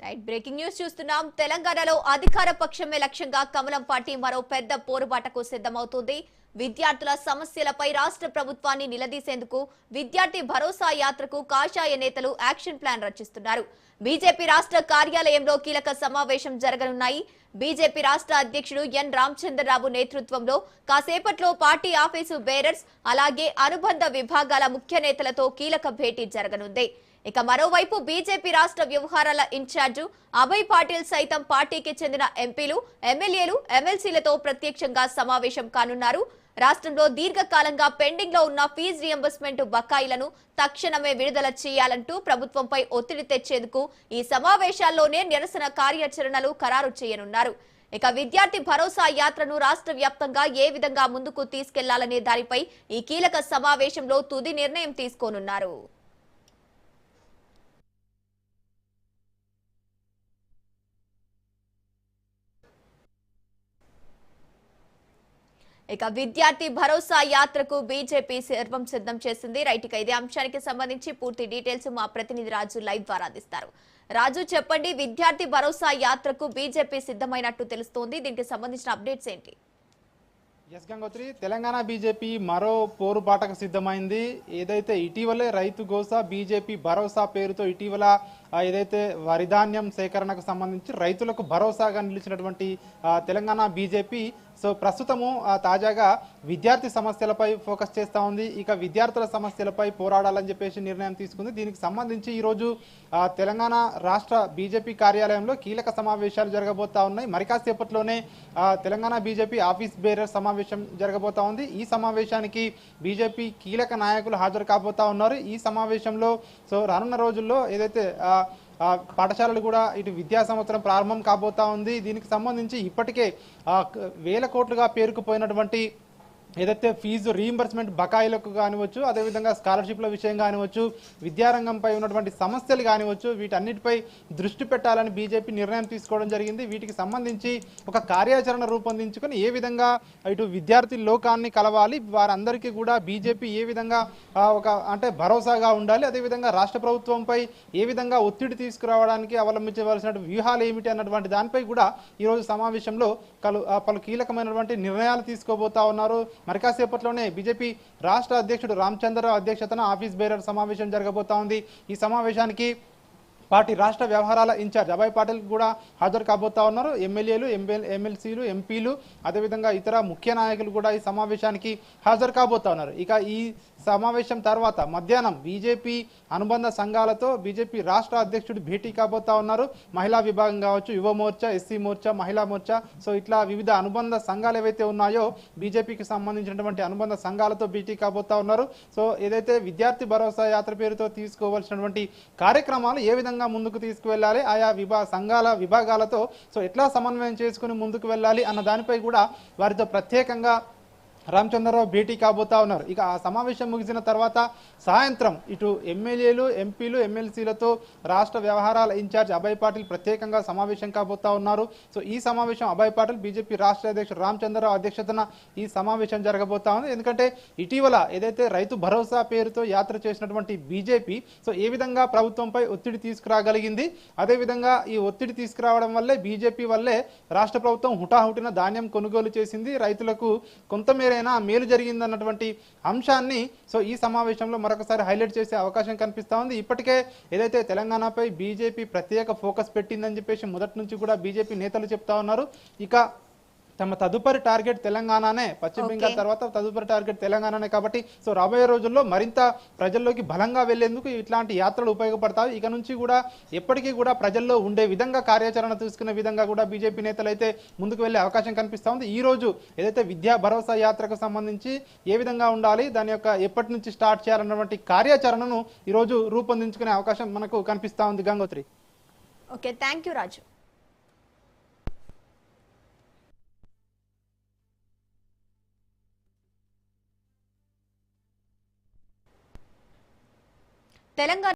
Right breaking news చూస్తున్నాం. తెలంగాణలో అధికార పక్షమే లక్ష్యంగా కమలం పార్టీ మరో పెద్ద పోరుబాటకు సిద్ధమవుతుంది. విద్యార్థుల సమస్యలపై రాష్ట్ర ప్రభుత్వాన్ని నిలదీసేందుకు విద్యార్థి భరోసా యాత్రకు కాషాయ నేతలు యాక్షన్ ప్లాన్ రచిస్తున్నారు. బీజేపీ రాష్ట్ర కార్యాలయంలో కీలక సమావేశం జరగనున్నాయి. బీజేపీ రాష్ట్ర అధ్యక్షుడు ఎన్ రామచంద్రరావు నేతృత్వంలో కాసేపట్లో పార్టీ ఆఫీసు బేరర్స్ అలాగే అనుబంధ విభాగాల ముఖ్య నేతలతో కీలక భేటీ జరగనుంది. ఇక మరోవైపు బీజేపీ రాష్ట్ర వ్యవహారాల ఇన్ఛార్జు అభయ్ పాటిల్ సైతం పార్టీకి చెందిన ఎంపీలు, ఎమ్మెల్యేలు, ఎమ్మెల్సీలతో ప్రత్యక్షంగా సమావేశం కానున్నారు. రాష్ట్రంలో దీర్ఘకాలంగా పెండింగ్ లో ఉన్న ఫీజు రియంబర్స్మెంట్ బకాయిలను తక్షణమే విడుదల చేయాలంటూ ప్రభుత్వంపై ఒత్తిడి తెచ్చేందుకు ఈ సమావేశాల్లోనే నిరసన కార్యాచరణలు ఖరారు చేయనున్నారు. ఇక విద్యార్థి భరోసా యాత్రను రాష్ట్ర వ్యాప్తంగా ఏ విధంగా ముందుకు తీసుకెళ్లాలనే దానిపై ఈ కీలక సమావేశంలో తుది నిర్ణయం తీసుకోనున్నారు. ఇక విద్యార్థి భరోసా యాత్రకు బీజేపీ సర్వం సిద్ధం చేసింది. రైట్, ఇక ఇదే అంశానికి సంబంధించి పూర్తి డీటెయిల్స్ మా ప్రతినిధి రాజు లైవ్ ద్వారా అందిస్తారు. రాజు, చెప్పండి, విద్యార్థి భరోసా యాత్రకు బీజేపీ సిద్ధమైనట్టు తెలుస్తోంది. దీనికి సంబంధించిన అప్డేట్స్ ఏంటి? ఎస్ గంగోత్రి, తెలంగాణ బీజేపీ మరో పోరుబాటకు సిద్ధమైంది. ఏదైతే ఇటీవలే రైతు గోసా బీజేపీ భరోసా పేరుతో ఇటీవల ఏదైతే వరిధాన్యం సేకరణకు సంబంధించి రైతులకు భరోసాగా నిలిచినటువంటి తెలంగాణ బీజేపీ ప్రస్తుతము తాజాగా విద్యార్థి సమస్యలపై ఫోకస్ చేస్తూ ఉంది. ఇక విద్యార్థుల సమస్యలపై పోరాడాలని చెప్పేసి నిర్ణయం తీసుకుంది. దీనికి సంబంధించి ఈరోజు తెలంగాణ రాష్ట్ర బీజేపీ కార్యాలయంలో కీలక సమావేశాలు జరగబోతా ఉన్నాయి. మరి కాసేపట్లోనే తెలంగాణ బీజేపీ ఆఫీస్ బేరర్ సమావేశం జరగబోతా ఉంది. ఈ సమావేశానికి బీజేపీ కీలక నాయకులు హాజరు కాబోతా ఉన్నారు. ఈ సమావేశంలో రానున్న రోజుల్లో ఏదైతే పాఠశాలలు కూడా ఇటు విద్యా సంవత్సరం ప్రారంభం కాబోతా ఉంది. దీనికి సంబంధించి ఇప్పటికే వేల కోట్లుగా పేరుకుపోయినటువంటి ఏదైతే ఫీజు రీయింబర్స్మెంట్ బకాయిలకు కానివచ్చు, అదేవిధంగా స్కాలర్షిప్ల విషయం కానివచ్చు, విద్యారంగంపై ఉన్నటువంటి సమస్యలు కానివచ్చు, వీటన్నిటిపై దృష్టి పెట్టాలని బీజేపీ నిర్ణయం తీసుకోవడం జరిగింది. వీటికి సంబంధించి ఒక కార్యాచరణ రూపొందించుకొని ఏ విధంగా ఇటు విద్యార్థి లోకాన్ని కలవాలి, వారందరికీ కూడా బీజేపీ ఏ విధంగా అంటే భరోసాగా ఉండాలి, అదేవిధంగా రాష్ట్ర ప్రభుత్వంపై ఏ విధంగా ఒత్తిడి తీసుకురావడానికి అవలంబించవలసిన వ్యూహాలు ఏమిటి అన్నటువంటి దానిపై కూడా ఈరోజు సమావేశంలో పలు కీలకమైనటువంటి నిర్ణయాలు తీసుకోబోతా ఉన్నారు. మరి కాసేపట్లోనే బీజేపీ రాష్ట్ర అధ్యక్షుడు రామచంద్రరావు అధ్యక్షతన ఆఫీస్ బేరర్ సమావేశం జరగబోతా ఉంది. ఈ సమావేశానికి పార్టీ రాష్ట్ర వ్యవహారాల ఇన్ఛార్జ్ అభయ్ పాటిల్ కూడా హాజరు కాబోతా ఉన్నారు. ఎమ్మెల్యేలు, ఎమ్మెల్సీలు, ఎంపీలు, అదేవిధంగా ఇతర ముఖ్య నాయకులు కూడా ఈ సమావేశానికి హాజరు కాబోతా ఉన్నారు. ఇక ఈ సమావేశం తర్వాత మధ్యాహ్నం బీజేపీ అనుబంధ సంఘాలతో బీజేపీ రాష్ట్ర అధ్యక్షుడు భేటీ కాబోతా ఉన్నారు. మహిళా విభాగం కావచ్చు, యువ మోర్చా, ఎస్సీ మోర్చా, మహిళా మోర్చా, ఇట్లా వివిధ అనుబంధ సంఘాలు ఏవైతే ఉన్నాయో బీజేపీకి సంబంధించినటువంటి అనుబంధ సంఘాలతో భేటీ కాబోతా ఉన్నారు. ఏదైతే విద్యార్థి భరోసా యాత్ర పేరుతో తీసుకోవాల్సినటువంటి కార్యక్రమాలు ఏ విధంగా ముందుకు తీసుకువెళ్ళాలి, ఆయా సంఘాల విభాగాలతో ఎట్లా సమన్వయం చేసుకుని ముందుకు వెళ్ళాలి అన్న దానిపై కూడా వారితో ప్రత్యేకంగా రామచంద్రరావు భేటీ కాబోతా ఉన్నారు. ఇక ఆ సమావేశం ముగిసిన తర్వాత సాయంత్రం ఇటు ఎమ్మెల్యేలు, ఎంపీలు, ఎమ్మెల్సీలతో రాష్ట్ర వ్యవహారాల ఇన్ఛార్జ్ అభయ్ పాటిల్ ప్రత్యేకంగా సమావేశం కాబోతా ఉన్నారు. ఈ సమావేశం అభయ్ పాటిల్ బీజేపీ రాష్ట్ర అధ్యక్షుడు రామచంద్రరావు అధ్యక్షతన ఈ సమావేశం జరగబోతా ఉంది. ఎందుకంటే ఇటీవల ఏదైతే రైతు భరోసా పేరుతో యాత్ర చేసినటువంటి బీజేపీ ఏ విధంగా ప్రభుత్వంపై ఒత్తిడి తీసుకురాగలిగింది, అదేవిధంగా ఈ ఒత్తిడి తీసుకురావడం వల్లే బీజేపీ వల్లే రాష్ట్ర ప్రభుత్వం హుటాహుటిన ధాన్యం కొనుగోలు చేసింది, రైతులకు కొంతమేర మేలు జరిగిందన్నటువంటి అంశాన్ని ఈ సమావేశంలో మరొకసారి హైలైట్ చేసే అవకాశం కనిపిస్తా ఉంది. ఇప్పటికే ఏదైతే తెలంగాణపై బీజేపీ ప్రత్యేక ఫోకస్ పెట్టిందని చెప్పేసి మొదటి నుంచి కూడా బీజేపీ నేతలు చెప్తా ఉన్నారు. ఇక తమ తదుపరి టార్గెట్ తెలంగాణనే, పశ్చిమ బెంగాల్ తర్వాత తదుపరి టార్గెట్ తెలంగాణనే. కాబట్టి రాబోయే రోజుల్లో మరింత ప్రజల్లోకి బలంగా వెళ్లేందుకు ఇట్లాంటి యాత్రలు ఉపయోగపడతాయి. ఇక నుంచి కూడా ఎప్పటికీ కూడా ప్రజల్లో ఉండే విధంగా కార్యాచరణ తీసుకునే విధంగా కూడా బీజేపీ నేతలు అయితే ముందుకు వెళ్లే అవకాశం కనిపిస్తా ఉంది. ఈ రోజు ఏదైతే విద్యా భరోసా యాత్రకు సంబంధించి ఏ విధంగా ఉండాలి, దాని యొక్క ఎప్పటి నుంచి స్టార్ట్ చేయాలన్నటువంటి కార్యాచరణను ఈరోజు రూపొందించుకునే అవకాశం మనకు కనిపిస్తా ఉంది. Gangotri. Okay, thank you Raju. Telangana